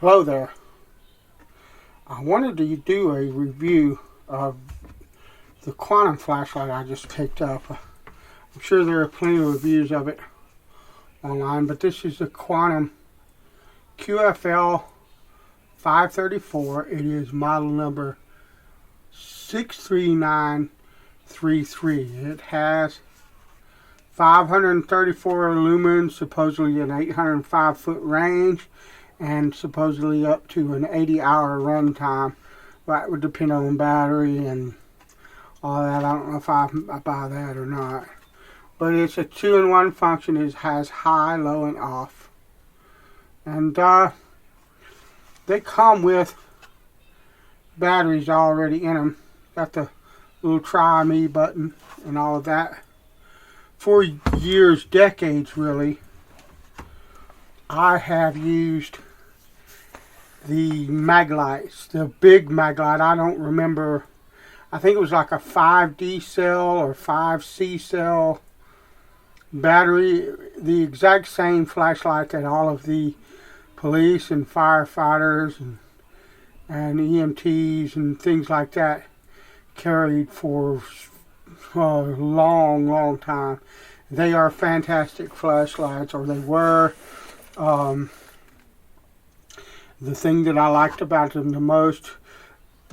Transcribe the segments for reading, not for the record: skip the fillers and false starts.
Hello there. I wanted to do a review of the quantum flashlight I just picked up. I'm sure there are plenty of reviews of it online, but this is the quantum QFL 534. It is model number 63933. It has 534 lumens, supposedly an 805 foot range, and supposedly up to an 80-hour run time. That would depend on battery and all that. I don't know if I buy that or not. But it's a 2-in-1 function. It has high, low, and off. And they come with batteries already in them. Got the little try me button and all of that. For years, decades really, I have used the Maglites, the big Maglite. I don't remember. I think it was like a 5D cell or 5C cell battery. The exact same flashlight that all of the police and firefighters and EMTs and things like that carried for a long time. They are fantastic flashlights, or they were. The thing that I liked about them the most,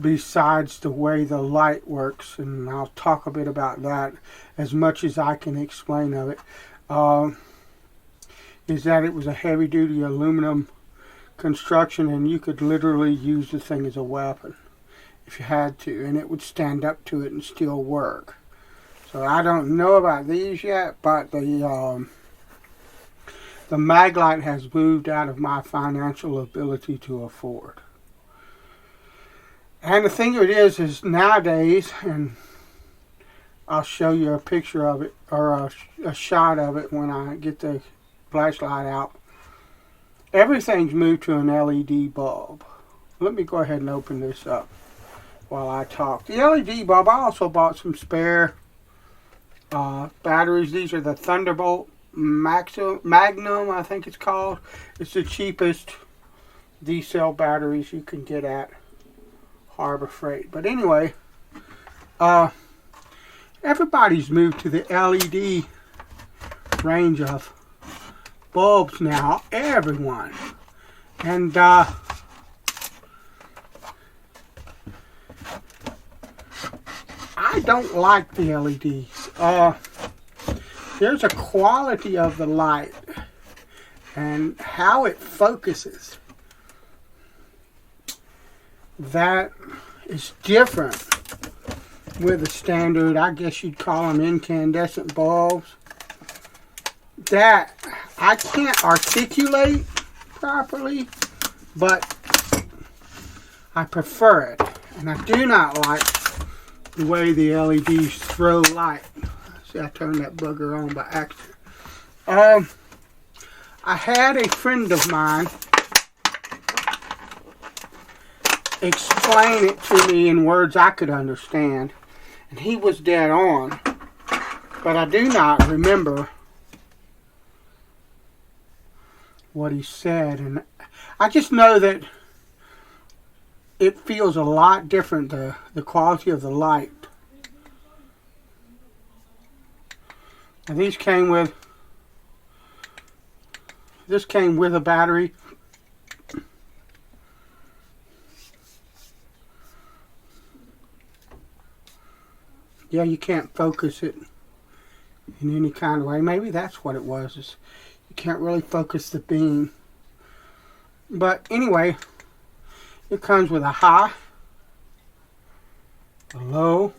besides the way the light works, and I'll talk a bit about that as much as I can explain of it, is that it was a heavy-duty aluminum construction, and you could literally use the thing as a weapon if you had to, and it would stand up to it and still work. So I don't know about these yet, but the Maglite has moved out of my financial ability to afford. And the thing of it is nowadays, and I'll show you a picture of it, or a shot of it when I get the flashlight out. Everything's moved to an LED bulb. Let me go ahead and open this up while I talk. The LED bulb, I also bought some spare batteries. These are the Thunderbolt Magnum, I think it's called. It's the cheapest D-cell batteries you can get at Harbor Freight. But anyway, everybody's moved to the LED range of bulbs now. Everyone. And I don't like the LEDs. There's a quality of the light and how it focuses that is different with the standard, I guess you'd call them incandescent bulbs, that I can't articulate properly, but I prefer it. And I do not like the way the LEDs throw light. See, I turned that bugger on by accident. I had a friend of mine explain it to me in words I could understand, and he was dead on, but I do not remember what he said, and I just know that it feels a lot different, the quality of the light. And this came with a battery. Yeah, you can't focus it in any kind of way. Maybe that's what it was. Is you can't really focus the beam. But anyway, it comes with a high, a low,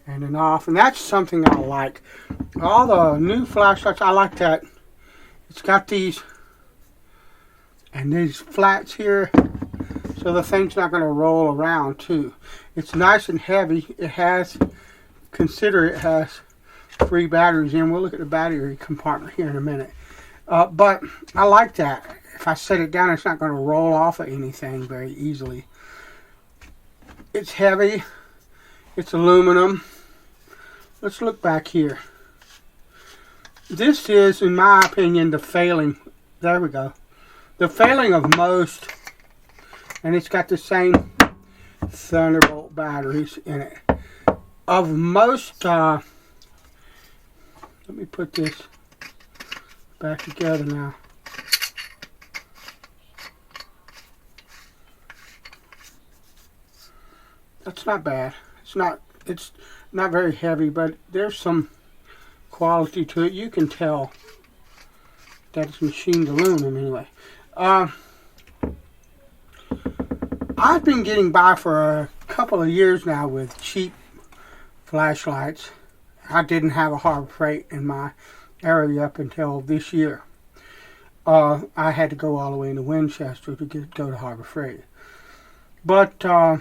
and an off, and that's something I like. All the new flashlights, I like that. It's got these and these flats here, so the thing's not going to roll around too. It's nice and heavy. It has 3 batteries in. We'll look at the battery compartment here in a minute. But I like that. If I set it down, it's not going to roll off of anything very easily. It's heavy. It's aluminum. Let's look back here. This is, in my opinion, the failing. There we go. the failing of most, and it's got the same Thunderbolt batteries in it. Of most, let me put this back together now. That's not bad. It's not very heavy, but there's some quality to it. You can tell that it's machined aluminum anyway. I've been getting by for a couple of years now with cheap flashlights. I didn't have a Harbor Freight in my area up until this year. I had to go all the way into Winchester to go to Harbor Freight. But a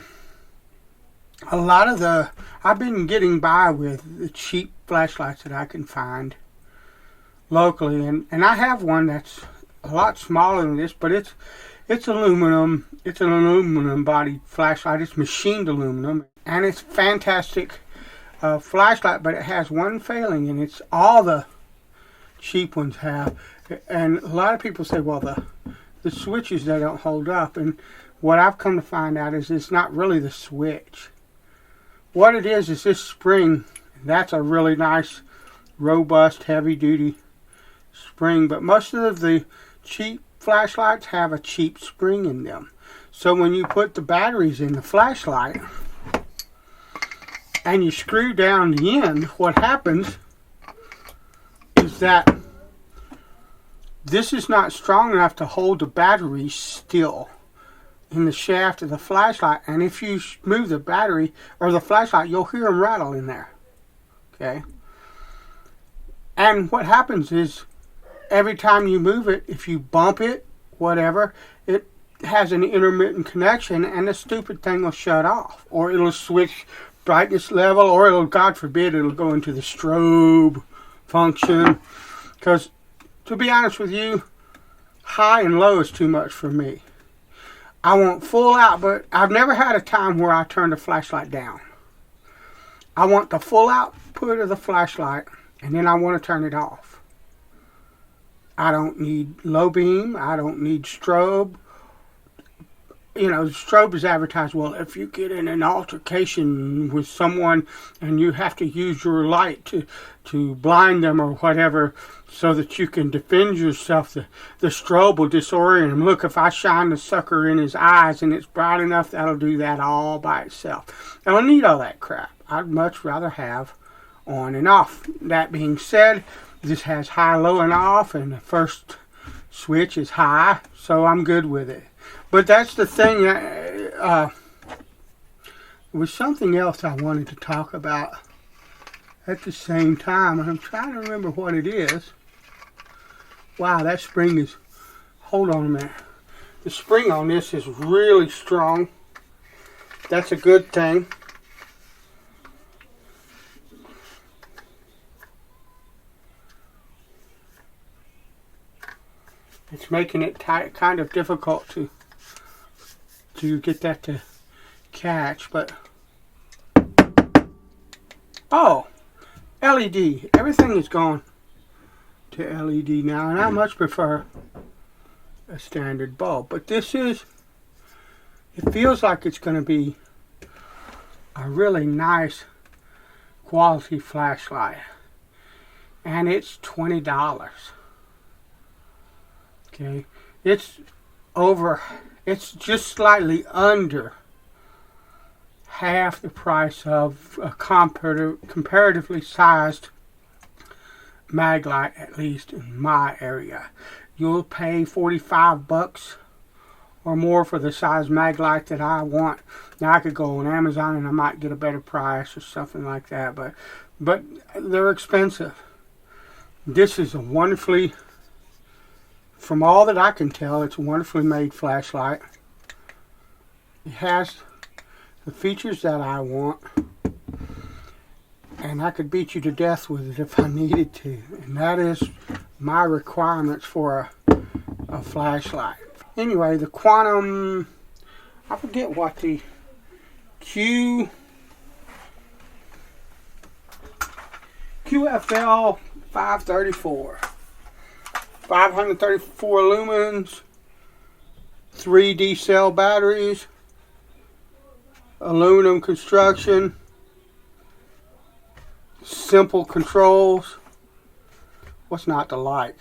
lot of I've been getting by with the cheap flashlights that I can find locally, and I have one that's a lot smaller than this, but it's aluminum. It's an aluminum bodied flashlight. It's machined aluminum, and it's fantastic flashlight, but it has one failing, and it's all the cheap ones have. And a lot of people say, well, the switches, they don't hold up, and what I've come to find out is it's not really the switch. What it is this spring. That's a really nice, robust, heavy-duty spring, but most of the cheap flashlights have a cheap spring in them. So when you put the batteries in the flashlight and you screw down the end, what happens is that this is not strong enough to hold the battery still in the shaft of the flashlight, and if you move the battery or the flashlight, you'll hear them rattle in there. Okay? And what happens is every time you move it, if you bump it, whatever, it has an intermittent connection, and the stupid thing will shut off, or it'll switch brightness level, or it'll, God forbid, it'll go into the strobe function. Because to be honest with you, high and low is too much for me. I want full out, but I've never had a time where I turn the flashlight down. I want the full output of the flashlight, and then I want to turn it off. I don't need low beam. I don't need strobe. You know, strobe is advertised, well, if you get in an altercation with someone and you have to use your light to blind them or whatever so that you can defend yourself, the strobe will disorient him. Look, if I shine the sucker in his eyes and it's bright enough, that'll do that all by itself. I don't need all that crap. I'd much rather have on and off. That being said, this has high, low, and off, and the first switch is high, so I'm good with it. But that's the thing. There was something else I wanted to talk about at the same time, and I'm trying to remember what it is. Wow, that spring is... Hold on a minute. The spring on this is really strong. That's a good thing. It's making it kind of difficult to get that to catch, but oh, LED. Everything is gone to LED now, and I much prefer a standard bulb. But this is, it feels like it's going to be a really nice quality flashlight, and it's $20. Okay, it's just slightly under half the price of a comparatively sized Maglite, at least in my area. You'll pay $45 or more for the size Maglite that I want. Now I could go on Amazon and I might get a better price or something like that, but they're expensive. This is a wonderfully, from all that I can tell, it's a wonderfully made flashlight. It has the features that I want, and I could beat you to death with it if I needed to. And that is my requirements for a flashlight. Anyway, the Quantum, I forget what the QFL 534. 534 lumens, 3D cell batteries, aluminum construction, simple controls. What's not to like?